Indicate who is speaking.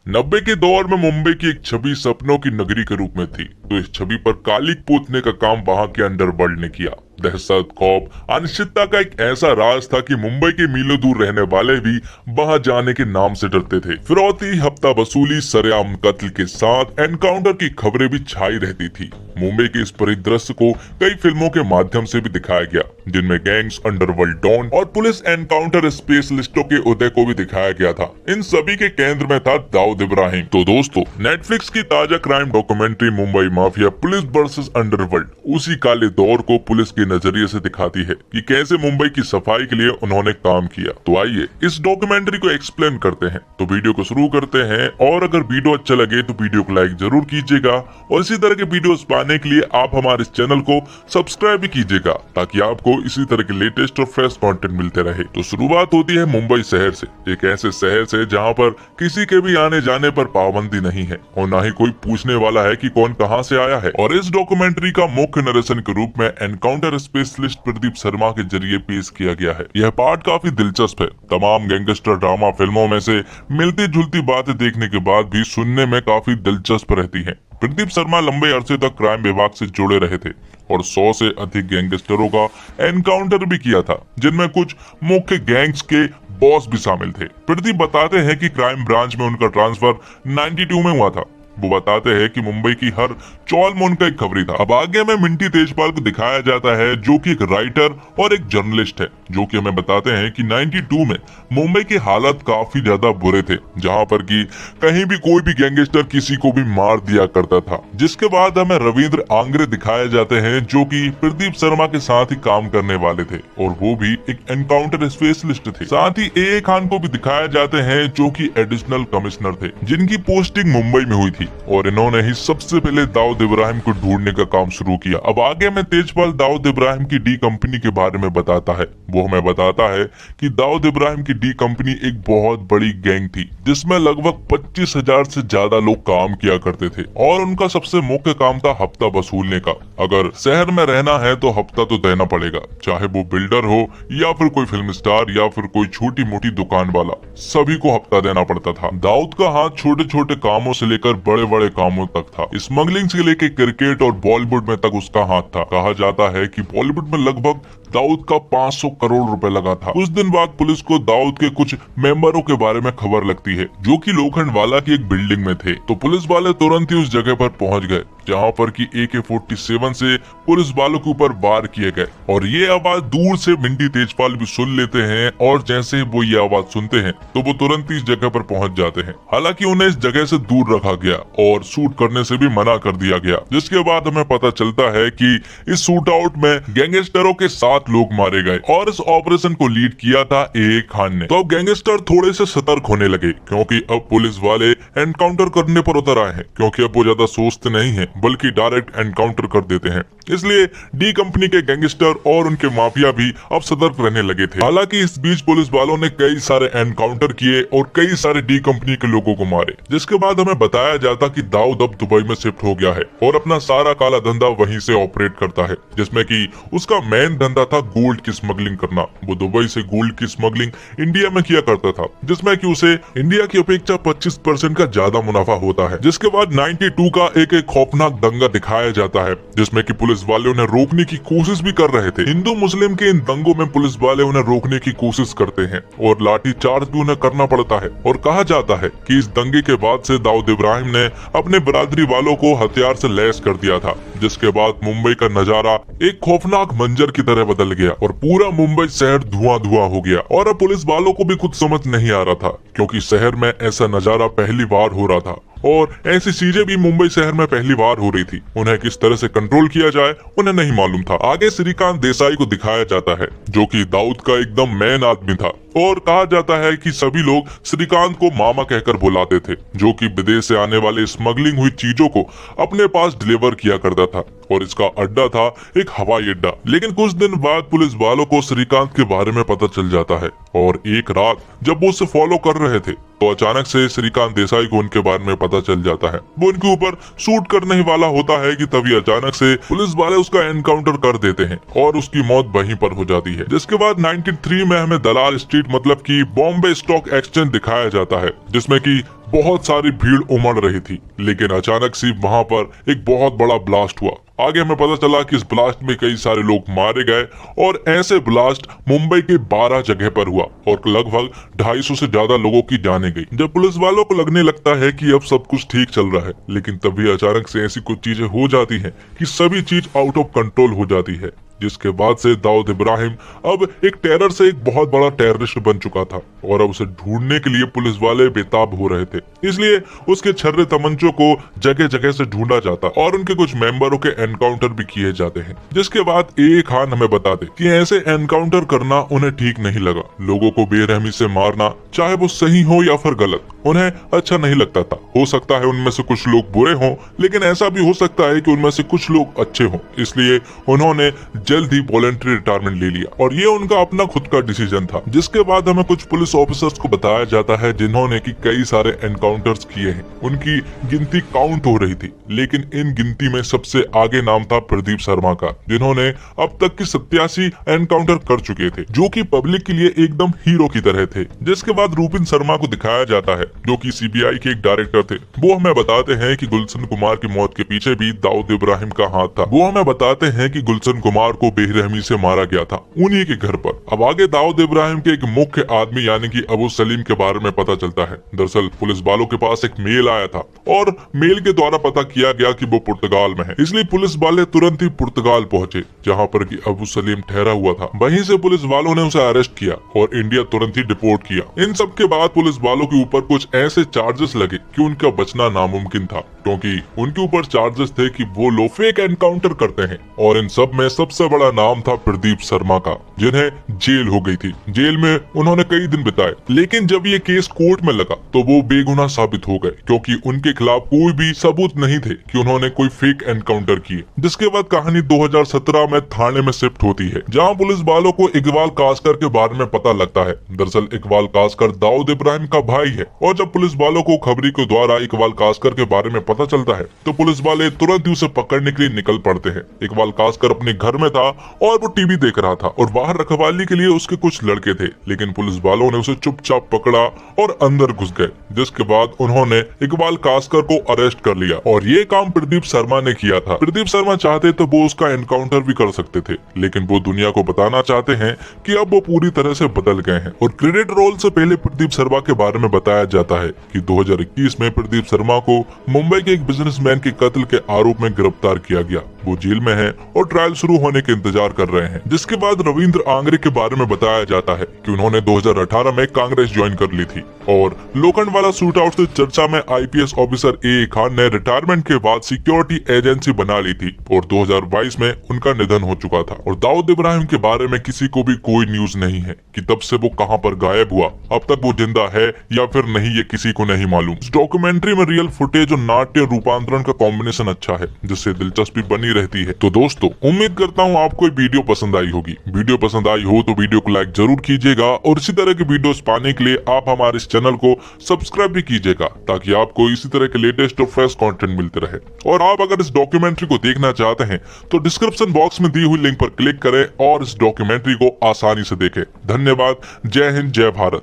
Speaker 1: 90 के दौर में मुंबई की एक छवि सपनों की नगरी के रूप में थी, तो इस छवि पर कालिक पोतने का काम वहां के अंडरवर्ल्ड ने किया। दहशत, खौफ, अनिश्चितता का एक ऐसा राज था कि मुंबई के मीलों दूर रहने वाले भी वहां जाने के नाम से डरते थे। फिरौती, हफ्ता वसूली, सरेआम कत्ल के साथ एनकाउंटर की खबरें भी छाई रहती थी। मुंबई के इस परिदृश्य को कई फिल्मों के माध्यम से भी दिखाया गया, जिनमें गैंग्स, अंडरवर्ल्ड डॉन और पुलिस एनकाउंटर स्पेशलिस्टों के उदय को भी दिखाया गया था। इन सभी के केंद्र में था दाऊद इब्राहिम। तो दोस्तों, नेटफ्लिक्स की ताजा crime documentary Mumbai mafia police versus underworld उसी काले दौर को पुलिस के नजरिए से दिखाती है कि कैसे मुंबई की सफाई के लिए उन्होंने काम किया। तो आइए इस डॉक्यूमेंट्री को एक्सप्लेन करते हैं। तो वीडियो को शुरू करते हैं, और अगर वीडियो अच्छा लगे तो वीडियो को लाइक जरूर कीजिएगा, और इसी तरह के वीडियोस पाने के लिए आप हमारे इस चैनल को सब्सक्राइब भी कीजिएगा, ताकि आपको इसी तरह के लेटेस्ट और फ्रेश कंटेंट मिलते रहे। तो शुरुआत होती है मुंबई शहर से, एक ऐसे शहर से जहां पर किसी के भी आने जाने पर पाबंदी नहीं है और ना ही कोई पूछने वाला है कि कौन कहां से आया है। और इस डॉक्यूमेंट्री का मुख्य नरेशन के रूप में एनकाउंटर स्पेशलिस्ट प्रदीप शर्मा के जरिए पेश किया गया है। यह पार्ट काफी दिलचस्प है। तमाम गैंगस्टर ड्रामा फिल्मों में से मिलती जुलती बातें देखने के बाद भी सुनने में काफी दिलचस्प रहती है। प्रदीप शर्मा लंबे अरसे तक क्राइम विभाग से जुड़े रहे थे और 100 से अधिक गैंगस्टरों का एनकाउंटर भी किया था, जिनमें कुछ मुख्य गैंग्स के बॉस भी शामिल थे। प्रदीप बताते हैं कि क्राइम ब्रांच में उनका ट्रांसफर 92 में हुआ था। वो बताते हैं कि मुंबई की हर चौल में उनका एक खबरी था। अब आगे में मिंटी तेजपाल को दिखाया जाता है, जो कि एक राइटर और एक जर्नलिस्ट है, जो कि हमें बताते हैं कि 92 में मुंबई के हालात काफी ज्यादा बुरे थे, जहां पर कि कहीं भी कोई भी गैंगस्टर किसी को भी मार दिया करता था। जिसके बाद हमें रविंद्र आंग्रे दिखाए जाते हैं, जो कि प्रदीप शर्मा के साथ ही काम करने वाले थे, और वो भी एक एनकाउंटर स्पेशलिस्ट थे। साथ ही ए खान को भी दिखाया जाते हैं, जो कि एडिशनल कमिश्नर थे, जिनकी पोस्टिंग मुंबई में हुई थी, और इन्होंने ही सबसे पहले दाऊद इब्राहिम को ढूंढने का काम शुरू किया। अब आगे में तेजपाल दाऊद इब्राहिम की डी कंपनी के बारे में बताता है। वो हमें बताता है कि दाऊद इब्राहिम की डी कंपनी एक बहुत बड़ी गैंग थी, जिसमें लगभग 25,000 से ज्यादा लोग काम किया करते थे, और उनका सबसे मुख्य काम था हफ्ता वसूलने का। अगर शहर में रहना है तो हफ्ता तो देना पड़ेगा, चाहे वो बिल्डर हो या फिर कोई फिल्म स्टार या फिर कोई छोटी मोटी दुकान वाला, सभी को हफ्ता देना पड़ता था। दाऊद का हाथ छोटे छोटे कामों से लेकर बड़े बड़े कामों तक था। स्मगलिंग से लेकर क्रिकेट और बॉलीवुड में तक उसका हाथ था। कहा जाता है कि बॉलीवुड में लगभग दाऊद का 500 करोड़ रुपए लगा था। कुछ दिन बाद पुलिस को दाऊद के कुछ मेंबरों के बारे में खबर लगती है, जो कि लोखंडवाला की एक बिल्डिंग में थे। तो पुलिस वाले तुरंत ही उस जगह पर पहुंच गए, जहां पर कि AK-47 से पुलिस वालों के ऊपर वार किए गए, और ये आवाज दूर से मिंटी तेजपाल भी सुन लेते हैं, और जैसे ही वो ये आवाज सुनते हैं तो वो तुरंत ही इस जगह पर पहुंच जाते हैं। हालांकि उन्हें इस जगह से दूर रखा गया और शूट करने से भी मना कर दिया गया, जिसके बाद हमें पता चलता है कि इस शूट आउट में गैंगस्टरों के 7 लोग मारे गए, और इस ऑपरेशन को लीड किया था ए खान ने। तो अब गैंगस्टर थोड़े से सतर्क होने लगे, क्योंकि अब पुलिस वाले एनकाउंटर करने पर उतर आए हैं, क्योंकि अब वो ज्यादा सोचते नहीं है, बल्कि डायरेक्ट एनकाउंटर कर देते हैं। इसलिए डी कंपनी के गैंगस्टर और उनके माफिया भी अब सतर्क रहने लगे थे। हालांकि इस बीच पुलिस वालों ने कई सारे एनकाउंटर किए और कई सारे डी कंपनी के लोगों को मारे, जिसके बाद हमें बताया जाता कि दाऊद अब दुबई में शिफ्ट हो गया है और अपना सारा काला धंधा वहीं से ऑपरेट करता है, जिसमें कि उसका मेन धंधा था गोल्ड की स्मगलिंग करना। वो दुबई से गोल्ड की स्मगलिंग इंडिया में किया करता था, जिसमें कि उसे इंडिया की अपेक्षा 25% का ज्यादा मुनाफा होता है। जिसके बाद 92 का एक खौफनाक दंगा दिखाया जाता है, जिसमें कि पुलिस वाले उन्हें रोकने की कोशिश भी कर रहे थे। हिंदू मुस्लिम के इन दंगों में पुलिस वाले उन्हें रोकने की कोशिश करते हैं और लाठी चार्ज भी उन्हें करना पड़ता है। और कहा जाता है कि इस दंगे के बाद से दाऊद इब्राहिम ने अपने बिरादरी वालों को हथियार से लैस कर दिया था, जिसके बाद मुंबई का नजारा एक खौफनाक मंजर की तरह बदल गया और पूरा मुंबई शहर धुआं धुआं हो गया। और अब पुलिस वालों को भी कुछ समझ नहीं आ रहा था, क्योंकि शहर में ऐसा नजारा पहली बार हो रहा था, और ऐसी चीजें भी मुंबई शहर में पहली बार हो रही थी। उन्हें किस तरह से कंट्रोल किया जाए उन्हें नहीं मालूम था। आगे श्रीकांत देसाई को दिखाया जाता है, जो कि दाऊद का एकदम मेन आदमी था, और कहा जाता है कि सभी लोग श्रीकांत को मामा कहकर बुलाते थे, जो कि विदेश से आने वाले स्मगलिंग हुई चीजों को अपने पास डिलीवर किया करता था, और इसका अड्डा था एक हवाई अड्डा। लेकिन कुछ दिन बाद पुलिस वालों को श्रीकांत के बारे में पता चल जाता है, और एक रात जब वो उसे फॉलो कर रहे थे तो अचानक से श्रीकांत देसाई को उनके बारे में पता चल जाता है। वो उनके ऊपर शूट करने ही वाला होता है कि तभी अचानक से पुलिस वाले उसका एनकाउंटर कर देते हैं और उसकी मौत वहीं पर हो जाती है। जिसके बाद 93 में हमें दलाल स्ट्रीट मतलब कि बॉम्बे स्टॉक एक्सचेंज दिखाया जाता है, जिसमें कि बहुत सारी भीड़ उमड़ रही थी, लेकिन अचानक से वहां पर एक बहुत बड़ा ब्लास्ट हुआ। आगे हमें पता चला कि इस ब्लास्ट में कई सारे लोग मारे गए और ऐसे ब्लास्ट मुंबई के 12 जगह पर हुआ और लगभग 250 से ज्यादा लोगों की जाने गई। जब पुलिस वालों को लगने लगता है कि अब सब कुछ ठीक चल रहा है, लेकिन तभी अचानक से ऐसी कुछ चीजें हो जाती हैं कि सभी चीज आउट ऑफ कंट्रोल हो जाती है, जिसके बाद से दाऊद इब्राहिम अब एक टेरर से एक बहुत बड़ा टेररिस्ट बन चुका था और अब उसे ढूंढने के लिए पुलिस वाले बेताब हो रहे थे। इसलिए उसके छर्रे तमंचों को जगह जगह से ढूंढा जाता और उनके कुछ मेंबरों के एनकाउंटर भी किए जाते हैं। जिसके बाद ए खान हमें बता दे कि ऐसे एनकाउंटर करना उन्हें ठीक नहीं लगा। लोगों को बेरहमी से मारना, चाहे वो सही हो या फिर गलत, उन्हें अच्छा नहीं लगता था। हो सकता है उनमें से कुछ लोग बुरे हों, लेकिन ऐसा भी हो सकता है कि उनमें से कुछ लोग अच्छे हों। इसलिए उन्होंने जल्द ही वॉलंटरी रिटायरमेंट ले लिया और ये उनका अपना खुद का डिसीजन था। जिसके बाद हमें कुछ पुलिस ऑफिसर्स को बताया जाता है जिन्होंने की कई सारे एनकाउंटर्स किए हैं। उनकी गिनती काउंट हो रही थी, लेकिन इन गिनती में सबसे आगे नाम था प्रदीप शर्मा का, जिन्होंने अब तक की 87 एनकाउंटर कर चुके थे, जो कि पब्लिक के लिए एकदम हीरो की तरह थे। जिसके बाद रूपिन शर्मा को दिखाया जाता है, जो कि सीबीआई के एक डायरेक्टर थे। वो हमें बताते हैं कि गुलशन कुमार की मौत के पीछे भी दाऊद इब्राहिम का हाथ था। वो हमें बताते हैं कि गुलशन कुमार को बेरहमी से मारा गया था उन्हीं के घर पर। अब आगे दाऊद इब्राहिम के एक मुख्य आदमी यानी कि अबू सलीम के बारे में पता चलता है। दरअसल पुलिस वालों के पास एक मेल आया था और मेल के द्वारा पता किया गया कि वो पुर्तगाल में है। इसलिए पुलिस वाले तुरंत ही पुर्तगाल पहुंचे, जहां पर कि अबू सलीम ठहरा हुआ था। वहीं से पुलिस वालों ने उसे अरेस्ट किया और इंडिया तुरंत ही डिपोर्ट किया। इन सब के बाद पुलिस वालों के ऊपर कुछ ऐसे चार्जेस लगे कि उनका बचना नामुमकिन था, क्योंकि उनके ऊपर चार्जेस थे कि वो लोग फेक एनकाउंटर करते हैं। और इन सब में सबसे बड़ा नाम था प्रदीप शर्मा का, जिन्हें जेल हो गई थी। जेल में उन्होंने कई दिन बिताए, लेकिन जब ये केस कोर्ट में लगा तो वो बेगुनाह साबित हो गए, क्योंकि उनके खिलाफ कोई भी सबूत नहीं थे कि उन्होंने कोई फेक एनकाउंटर किए। जिसके बाद कहानी 2017 में थाने में शिफ्ट होती है, जहाँ पुलिस वालों को इकबाल कासकर के बारे में पता लगता है। दरअसल इकबाल कासकर दाऊद इब्राहिम का भाई है और जब पुलिस वालों को खबरी के द्वारा इकबाल कासकर के बारे में पता चलता है तो पुलिस वाले तुरंत ही उसे पकड़ने के लिए निकल पड़ते हैं। इकबाल कासकर अपने घर में था और वो टीवी देख रहा था और बाहर रखवाली के लिए उसके कुछ लड़के थे, लेकिन पुलिस वालों ने उसे चुपचाप पकड़ा और अंदर घुस गए। जिसके बाद उन्होंने इकबाल कासकर को अरेस्ट कर लिया और ये काम प्रदीप शर्मा ने किया था। प्रदीप शर्मा चाहते तो वो उसका एनकाउंटर भी कर सकते थे, लेकिन वो दुनिया को बताना चाहते हैं कि अब वो पूरी तरह से बदल गए हैं। और क्रेडिट रोल से पहले प्रदीप शर्मा के बारे में बताया जाता है कि 2021 में प्रदीप शर्मा को मुंबई के एक बिजनेसमैन के कत्ल के आरोप में गिरफ्तार किया गया। वो जेल में है और ट्रायल शुरू होने के इंतजार कर रहे हैं। जिसके बाद रविंद्र आंग्रे के बारे में बताया जाता है कि उन्होंने 2018 में कांग्रेस ज्वाइन कर ली थी और लोखंड वाला सूट आउट से चर्चा में आईपीएस ऑफिसर ए खान ने रिटायरमेंट के बाद सिक्योरिटी एजेंसी बना ली थी और 2022 में उनका निधन हो चुका था। और दाऊद इब्राहिम के बारे में किसी को भी कोई न्यूज नहीं है कि तब से वो कहां पर गायब हुआ। अब तक वो जिंदा है या फिर नहीं, ये किसी को नहीं मालूम। इस डॉक्यूमेंट्री में रियल फुटेज और नाट्य रूपांतरण का कॉम्बिनेशन अच्छा है, जिससे दिलचस्पी बनी रहती है। तो दोस्तों, उम्मीद करता हूँ आपको ये वीडियो पसंद आई होगी। वीडियो पसंद आई हो तो वीडियो को लाइक जरूर कीजिएगा और इसी तरह की वीडियोस पाने के लिए आप हमारे इस चैनल को सब्सक्राइब भी कीजिएगा, ताकि आपको इसी तरह के लेटेस्ट और फ्रेश कंटेंट मिलते रहे। और आप अगर इस डॉक्यूमेंट्री को देखना चाहते हैं तो डिस्क्रिप्शन बॉक्स में दी हुई लिंक पर क्लिक करें और इस डॉक्यूमेंट्री को आसानी से देखें। धन्यवाद। जय हिंद, जय भारत।